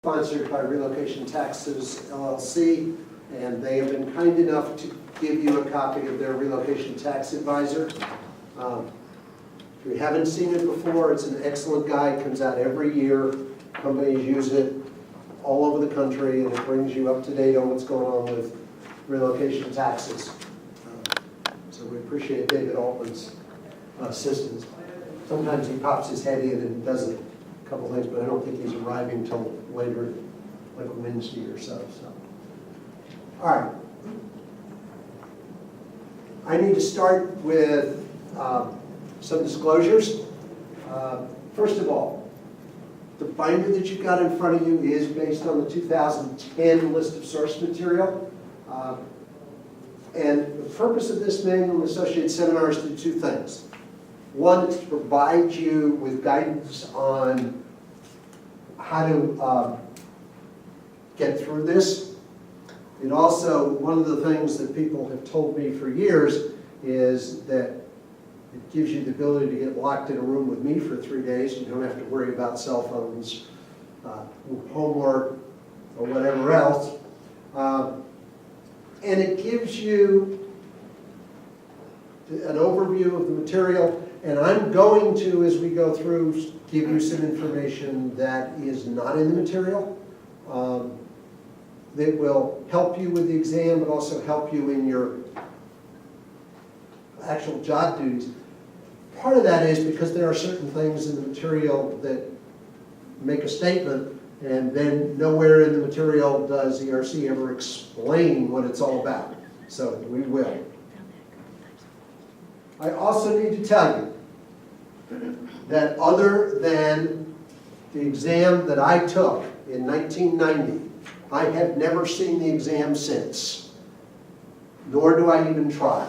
Sponsored by Relocation Taxes LLC, and they have been kind enough to give you a copy of their Relocation Tax Advisor. If you haven't seen it before, it's an excellent guide, comes out every year. Companies use it all over the country, and it brings you up to date on what's going on with relocation taxes. So we appreciate David Altman's assistance. Sometimes he pops his head in and does a couple things, but I don't think he's arriving until later, like a Wednesday or so. All right. I need to start with some disclosures. First of all, the binder that you've got in front of you is based on the 2010 list of source material. And the purpose of this manual and associated seminars is to do two things. One is to provide you with guidance on how to get through this. And also, one of the things that people have told me for years is that it gives you the ability to get locked in a room with me for 3 days. You don't have to worry about cell phones, homework, or whatever else. And it gives you an overview of the material. And I'm going to, as we go through, give you some information that is not in the material that will help you with the exam, but also help you in your actual job duties. Part of that is because there are certain things in the material that make a statement, and then nowhere in the material does ERC ever explain what it's all about. So we will. I also need to tell you that other than the exam that I took in 1990, I have never seen the exam since, nor do I even try.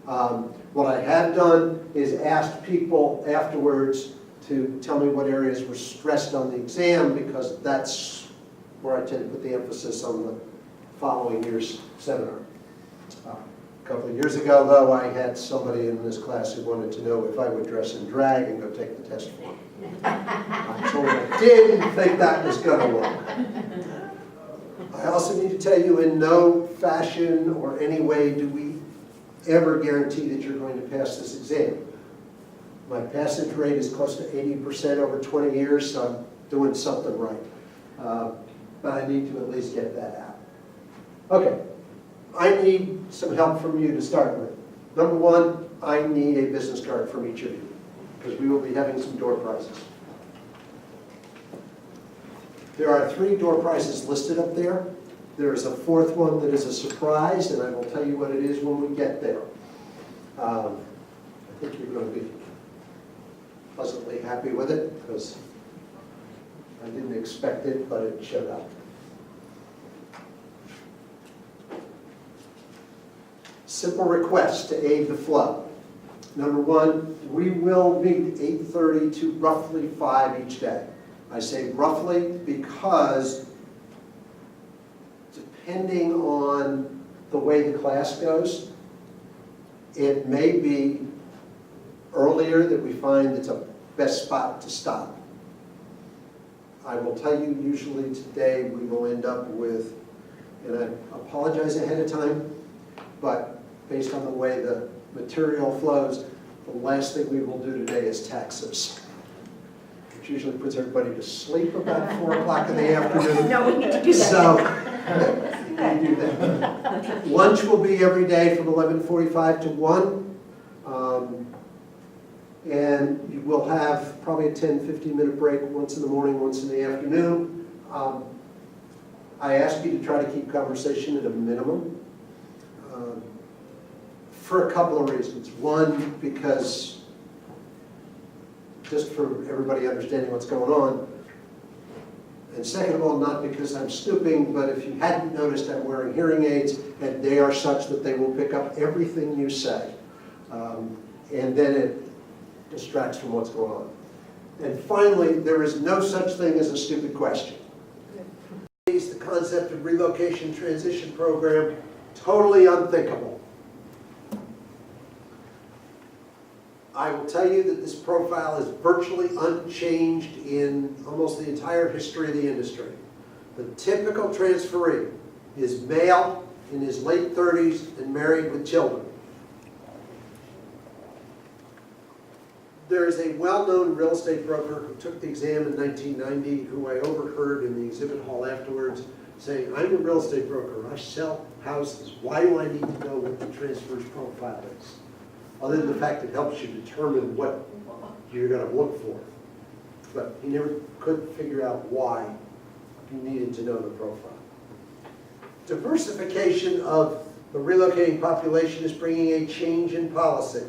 What I have done is asked people afterwards to tell me what areas were stressed on the exam, because that's where I tend to put the emphasis on the following year's seminar. A couple of years ago, though, I had somebody in this class who wanted to know if I would dress in drag and go take the test for him. I told him I didn't think that was going to work. I also need to tell you, in no fashion or any way do we ever guarantee that you're going to pass this exam. My passage rate is close to 80% over 20 years, so I'm doing something right. But I need to at least get that out. Okay. I need some help from you to start with. Number one, I need a business card from each of you, because we will be having some door prizes. There are 3 door prizes listed up there. There is a 4th one that is a surprise, and I will tell you what it is when we get there. I think you're going to be pleasantly happy with it, because I didn't expect it, but it showed up. Simple request to aid the flow. Number one, we will meet 8:30 to roughly 5 each day. I say roughly because depending on the way the class goes, it may be earlier that we find it's a best spot to stop. I will tell you, usually today we will end up with, and I apologize ahead of time, but based on the way the material flows, the last thing we will do today is taxes, which usually puts everybody to sleep about 4 o'clock in the afternoon. No, we need to do that. So, we do that. Lunch will be every day from 11:45 to 1. And you will have probably a 10-15-minute break, once in the morning, once in the afternoon. I ask you to try to keep conversation at a minimum. For a couple of reasons. One, because just for everybody understanding what's going on. And second of all, not because I'm snooping, but if you hadn't noticed, I'm wearing hearing aids, and they are such that they will pick up everything you say. And then it distracts from what's going on. And finally, there is no such thing as a stupid question. The concept of relocation transition program, totally unthinkable. I will tell you that this profile is virtually unchanged in almost the entire history of the industry. The typical transferee is male, in his late 30s, and married with children. There is a well-known real estate broker who took the exam in 1990, who I overheard in the exhibit hall afterwards, saying, I'm a real estate broker, I sell houses, why do I need to know what the transfer's profile is? Other than the fact it helps you determine what you're going to look for. But he never could figure out why you needed to know the profile. Diversification of the relocating population is bringing a change in policy.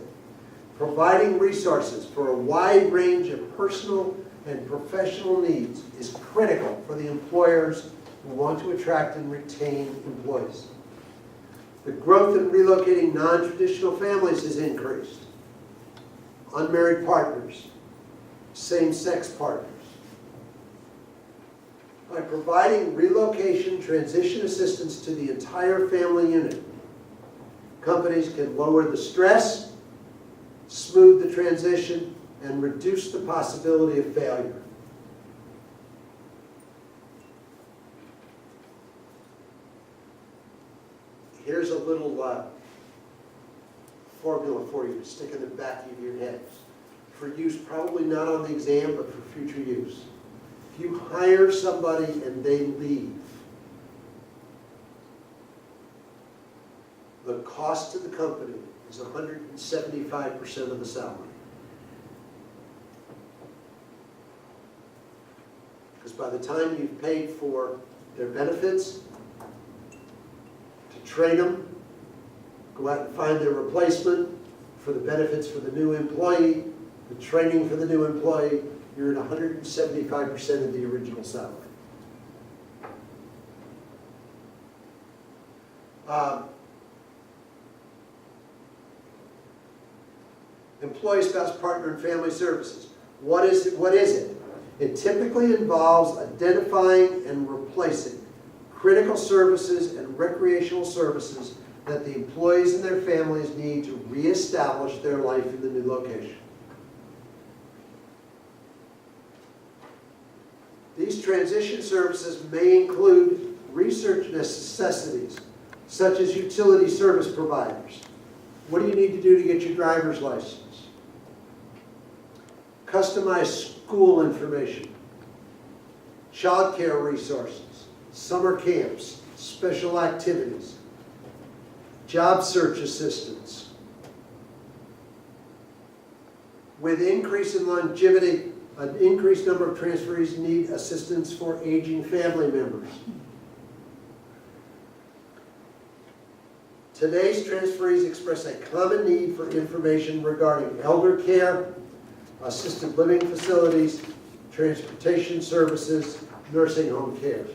Providing resources for a wide range of personal and professional needs is critical for the employers who want to attract and retain employees. The growth in relocating non-traditional families has increased. Unmarried partners, same-sex partners. By providing relocation transition assistance to the entire family unit, companies can lower the stress, smooth the transition, and reduce the possibility of failure. Here's a little formula for you to stick in the back of your heads. For use probably not on the exam, but for future use. If you hire somebody and they leave, the cost to the company is 175% of the salary. Because by the time you've paid for their benefits, to train them, go out and find their replacement, for the benefits for the new employee, the training for the new employee, you're at 175% of the original salary. Employee, spouse, partner, and family services. What is it? It typically involves identifying and replacing critical services and recreational services that the employees and their families need to reestablish their life in the new location. These transition services may include research necessities, such as utility service providers. What do you need to do to get your driver's license? Customized school information, child care resources, summer camps, special activities, job search assistance. With increase in longevity, an increased number of transferees need assistance for aging family members. Today's transferees express a common need for information regarding elder care, assisted living facilities, transportation services, nursing home care.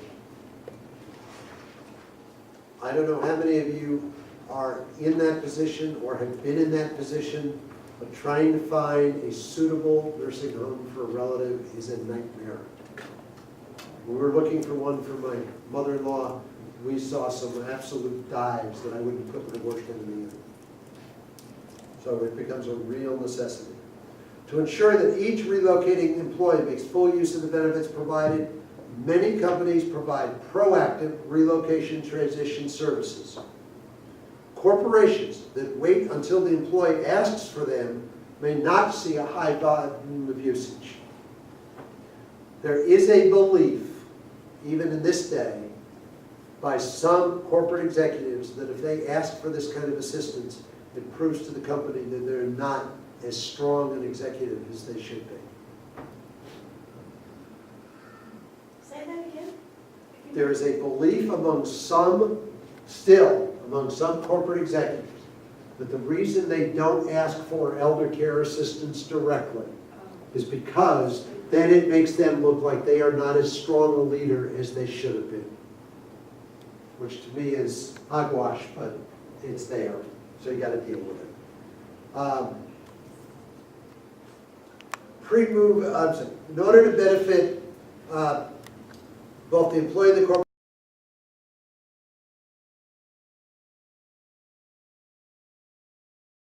I don't know how many of you are in that position or have been in that position, but trying to find a suitable nursing home for a relative is a nightmare. When we were looking for one for my mother-in-law, we saw some absolute dives that I wouldn't put the worst enemy in. So it becomes a real necessity. To ensure that each relocating employee makes full use of the benefits provided, many companies provide proactive relocation transition services. Corporations that wait until the employee asks for them may not see a high volume of usage. There is a belief, even in this day, by some corporate executives that if they ask for this kind of assistance, it proves to the company that they're not as strong an executive as they should be. Say that again. There is a belief among some corporate executives that the reason they don't ask for elder care assistance directly is because then it makes them look like they are not as strong a leader as they should have been. Which to me is hogwash, but it's there, so you got to deal with it. In order to benefit both the employee and the corporate